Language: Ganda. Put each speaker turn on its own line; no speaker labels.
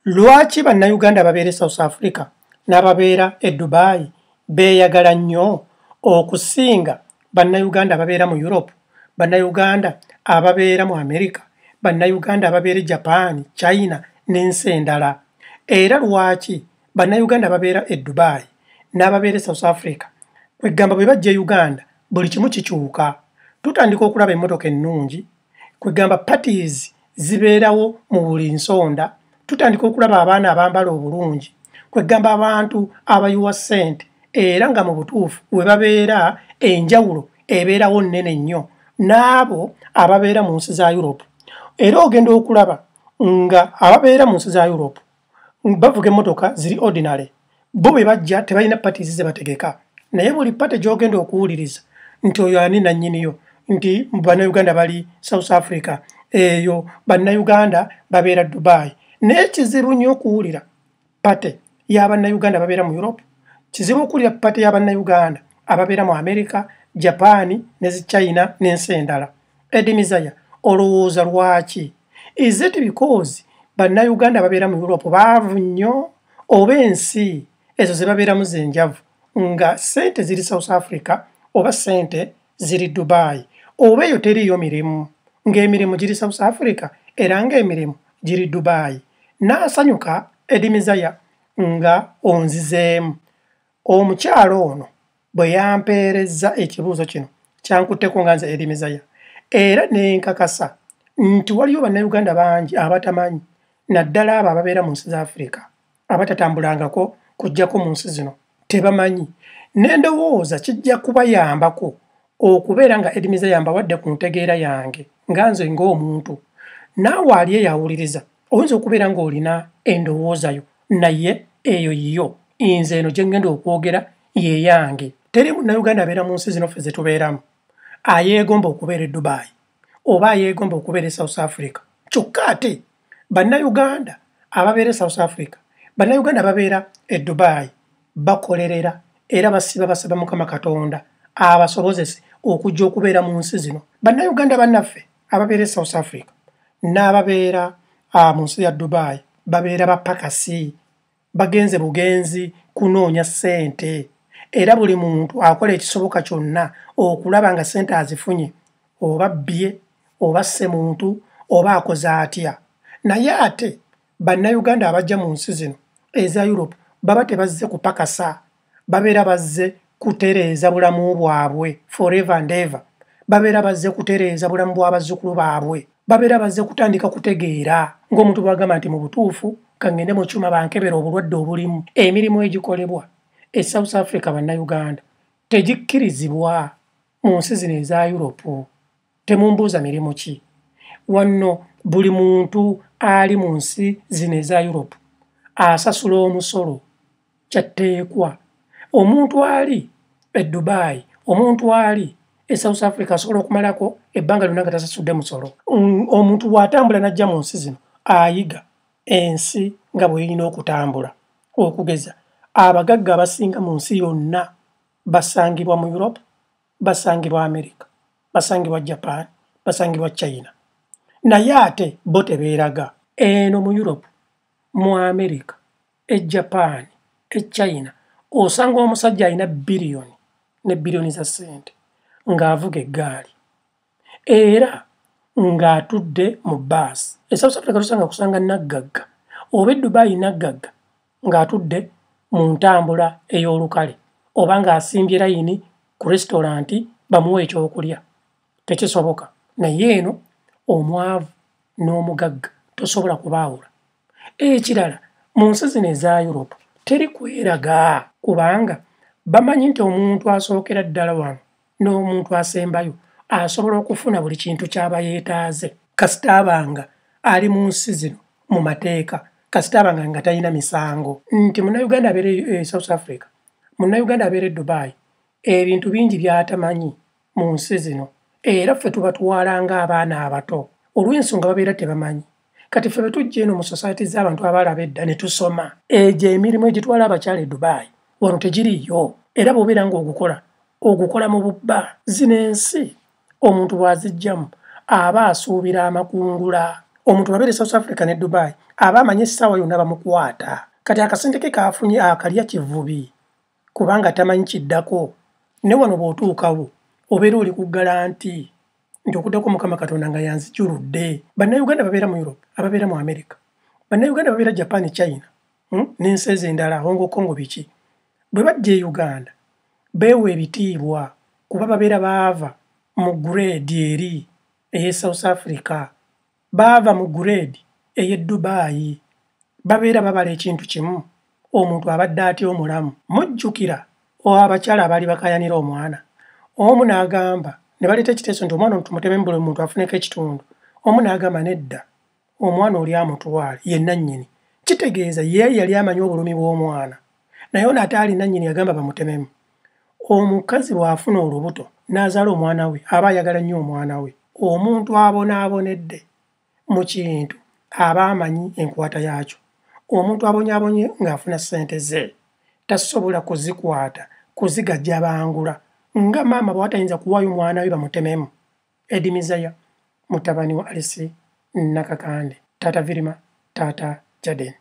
Lwaki bannayuganda babeera South Africa n'ababeera e Dubai beeyagala nnyo okusinga bannayuganda ababeera mu Europe, bannayuganda ababeera mu America, bannayuganda ababeera e Japan, China n'ensi endala? Era lwaki bannayuganda ababeera e Dubai n'ababeera e South Africa kwegamba bwe bajja e Uganda buli kimu kikyuka? Tutandika okulaba emmotoka ennungi, kwegamba parties zibeerawo mu buli nsonda, tutandika okulaba abaana abambala obulungi, kwegamba abantu abayuwa ssente, era nga mu butuufu we babeera enjawulo ebeerawo nnene nnyo n'abo ababeera mu nsi za Europe. Era ogenda okulaba nga ababeera mu nsi za Europe bavuga emmotoka ziri ordinary, bo bwe bajja tebalina parties ze bategeka, naye buli pate gy'ogenda okuwuliriza nti oyo ani nannyiniyo, nti bannayuganda bali South Africa, eyo bannayuganda babeera Dubai. Naye kizibu nnyo okuwulira pate y'abannayuganda ababeera mu Europe, kizibu okuwulira pate y'abannayuganda ababeera mu America, Japan ne China n'ensi endala. Eddie Mizaya, olowooza lwaki? Is it because bannayuganda ababeera mu Europe baavu nnyo, oba ensi ezo ze babeeramu zenjavu, nga ssente ziri South Africa oba ssente ziri Dubai, oba eyo teriyo mirimu, ng'emirimu giri South Africa era ng'emirimu giri Dubai? N'asanyuka Eddie Mizaya nga onzizeemu. Omukyalo ono bwe yampeerezza ekibuuzo kino kyankutteko nga nze Eddie Mizaya, era ne nkakasa nti waliyo bannayuganda bangi abatamanyi, naddala abo ababeera mu nsi za Afrika abatatambulangako kujjako mu nsi zino tebamanyi. Ne ndowooza kijja kubayambako okubeera nga Eddie Mizaya mbawadde ku ntegeera yange nga nze ng'omuntu. Naawe ali eyawuliriza oyinza okubeera ng'olina endowoozayo, naye eyo yiyo, nze eno gye ngenda okwogera ye yange. Teri munnayuganda abeera mu nsi zino ffe ze tubeeramu ayeegomba okubeera e Dubai oba ayeegomba okubeera e South Africa. Kyokka ate bannayuganda ababeera e South Africa, bannayuganda ababeera e Dubai bakolerera era basiba basaba Mukama Katonda abasobozese okujja okubeera mu nsi zino. Bannayuganda bannaffe ababeera e South Africa n'ababeera mu nsi ya Dubai babeera bapakasi, bagenze bugenzi kunoonya ssente, era buli muntu akola ekisoboka kyonna okulaba nga ssente azifunye, oba bbye oba asse muntu oba akoze atya. Naye ate bannayuganda abajja mu nsi zino eza Europe baba tebazze kupakasa, babeera bazze kutereeza bulamu bwabwe forever and ever, babeera bazze kutereeza bulamu bw'abazzukulu baabwe, babeera bazze kutandika kutegeera ng'omuntu bw'agamba nti mu butuufu kangende mu kyuma bankebera obulwadde obulimu. Emirimu egikolebwa e South Africa bannayuganda tegikkirizibwa mu nsi zino eza Europe. Temumbuuza mirimu ki? Wanno buli muntu ali mu nsi zino eza Europe asasula omusolo, kyatteekwa. Omuntu ali e Dubai, omuntu ali e South Africa asobola okumalako ebbanga lyonna nga tasasudde musolo. Omuntu bw'atambula n'ajja mu nsi zino ayiga ensi nga bw'erina okutambula. Okugeza abagagga abasinga mu nsi yonna basangibwa mu Europe, basangibwa America, basangibwa Japan, basangibwa China. Naye ate bo tebeeraga eno mu Europe, mu America, e Japan, e China, osanga omusajja alina biliyoni ne biliyoni za ssente ng'avuga eggaali era ng'atudde mu bbaasi. E South Africa tusanga kusanga naggagga oba e Dubai naggagga ng'atudde mu ntambula ey'olukale oba ng'asimbye layini ku restauranti bamuwe ekyokulya. Tekisoboka. Naye eno omwavu n'omugagga tosobola kubaawula. Ekirala mu nsi zino eza Europe teri kweraga, kubanga bamanyi nti omuntu asookera ddala wano n'omuntu asembayo asobola okufuna buli kintu ky'aba yeetaaze kasita abanga ali mu nsi zino mu mateeka, kasita abanga nga talina misango. Nti munnayuganda abeera e South Africa, munnayuganda abeera e Dubai, ebintu bingi by'atamanyi mu nsi zino, era ffe tubatwala ng'abaana abato olw'ensonga babeera tebamanyi. Kati ffe bwe tujja eno mu society z'abantu abalaba edda ne tusoma, egyo emirimu egitwala abakyala e Dubai wano tegiriyo, era bw'obeera ng'ogukola mu bubba. Zino ensi omuntu bw'azijjamu aba asuubira amakungula, omuntu abeera South Africa ne Dubai aba amanyi essaawa yonna bamukwata kati akasente ke kaafunye akalya kivubi kubanga tamanyi kiddako ne wano bw'otuukawo obeera oli ku garanti nti okuddako Mukama Katonda nga yanzijuludde. Bannayuganda babeera mu Europe, ababeera mu America, bannayuganda babeera Japan, China n'ensi ez'endala Hong Kong biki bwe bajja e Uganda beewa ebitiibwa kuba babeera baava mu grade eri ey'e South Africa, baava mu grade ey'e Dubai, babeera babala ekintu kimu, omuntu abadde atya omulamu. Mujjukira abakyala abaali bakayanira omwana, omu n'agamba ne baleeta ekiteeso nti omwana tumuteme buli muntu afuneko ekitundu. Omu n'agamba nedda, omwana oli amutwale ye nannyini. Kitegeeza ye yali amanyi obulumi bw'omwana, naye ono ate ali nannyini yagamba bamutememu. Omukazi bw'afuna olubuto n'azaala omwana we aba ayagala nnyo omwana we. Omuntu abonaabonedde mu kintu aba amanyi enkwata yaakyo. Omuntu abonyaabonye ng'afuna ssente ze tasobola kuzikwata kuzigajja bangula nga maama bw'atayinza kuwaayo omwana we bamutememu. Eddie Mizaya mutabani wa Alice Nakakande, Taata Virima, Taata Jaden.